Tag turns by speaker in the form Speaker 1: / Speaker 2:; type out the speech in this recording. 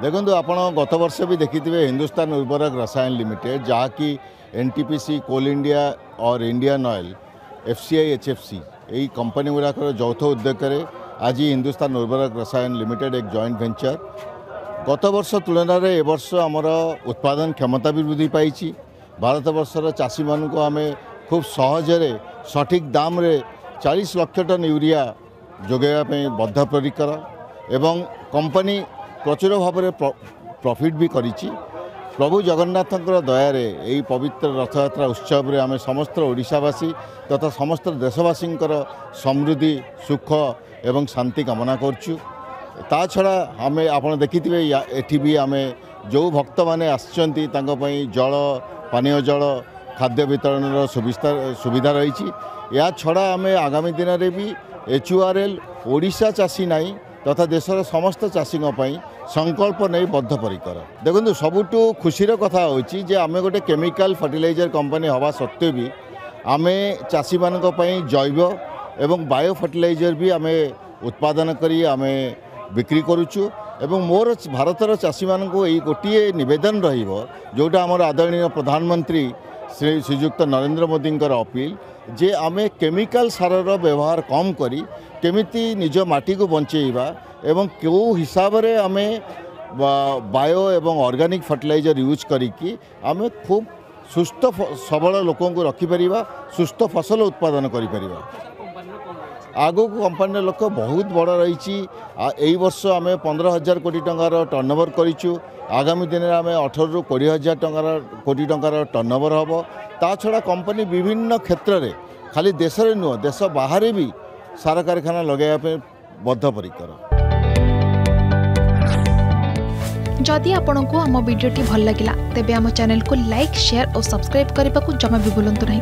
Speaker 1: देखो आप गत वर्ष भी देखिए हिंदुस्तान उर्वरक रसायन लिमिटेड जहाँकि एनटीपीसी कोल इंडिया और इंडियन ऑयल एफसीआई एचएफसी यही कंपनी गुड़ाक यौथ उद्योग आज हिंदुस्तान उर्वरक रसायन लिमिटेड एक जॉइंट वेंचर गत वर्ष तुलन में ए वर्ष आमर उत्पादन क्षमता भी वृद्धि पाई। भारत वर्षर चाषी मानू आम खूब सहजरे सठिक दाम रे 40 लाख टन यूरिया जोगाइवाई बद्धपरिकर एवं कंपनी प्रचुर भाव में प्रॉफिट भी करिछि। प्रभु जगन्नाथ दयारे यही पवित्र रथयात्रा उत्सव रे आम समस्त ओडिशावासी तथा समस्त देशवासी समृद्धि सुख एवं शांति कामना करछु। ता छड़ा आम आप देखिए एठी भी आम जो भक्त मैंने आसचंती जल पानीय जल खाद्य वितरण सुविधा रही। या छड़ा आम आगामी दिन में भी HURL ओडिशा चाषी नाई तथा देशर समस्त चाषी संकल्प नहीं बद्धपरिकर। देखो सबुठु खुशीर कथा होची जे आमे गोटे केमिकल फर्टिलाइजर कंपनी हवा सत्वे भी आमे चाषी मानक पई जैव एवं बायो फर्टिलाइजर भी आमे उत्पादन करी आमे बिक्री करूछु। एवं मोर भारतर चाषी मानक यही गोटे निवेदन रहिबो जोटा आमर आदरणीय प्रधानमंत्री श्रीयुक्त नरेंद्र मोदी अपील जे आमे केमिकल सारर व्यवहार कम करी केमिति निज माटी को बंचेइबा एवं क्यों हिसाब रे आमे बायो एवं ऑर्गेनिक फर्टिलाइजर यूज करिकी आमे खूब सुस्थ सबल लोकों को रखिपर सुस्थ फसल उत्पादन करिपरिबा। आगो को कंपनी लोक बहुत बड़ रही। यही वर्ष आम 15,000 कोटी टंकार टर्नओवर करिछु। आगामी दिन में आम 18 ରୁ 20,000 कोटी टंकार टर्नओवर हम। ता छड़ा कंपनी विभिन्न क्षेत्र में खाली देश में नुह देश बाहर भी सार कारखाना लगाइबा बद्धपरिकर।
Speaker 2: जदि आपंक आम भिडी भल लगा तेब आम चैनल को लाइक शेयर और सब्सक्राइब करने को जमा भी भूलु नहीं।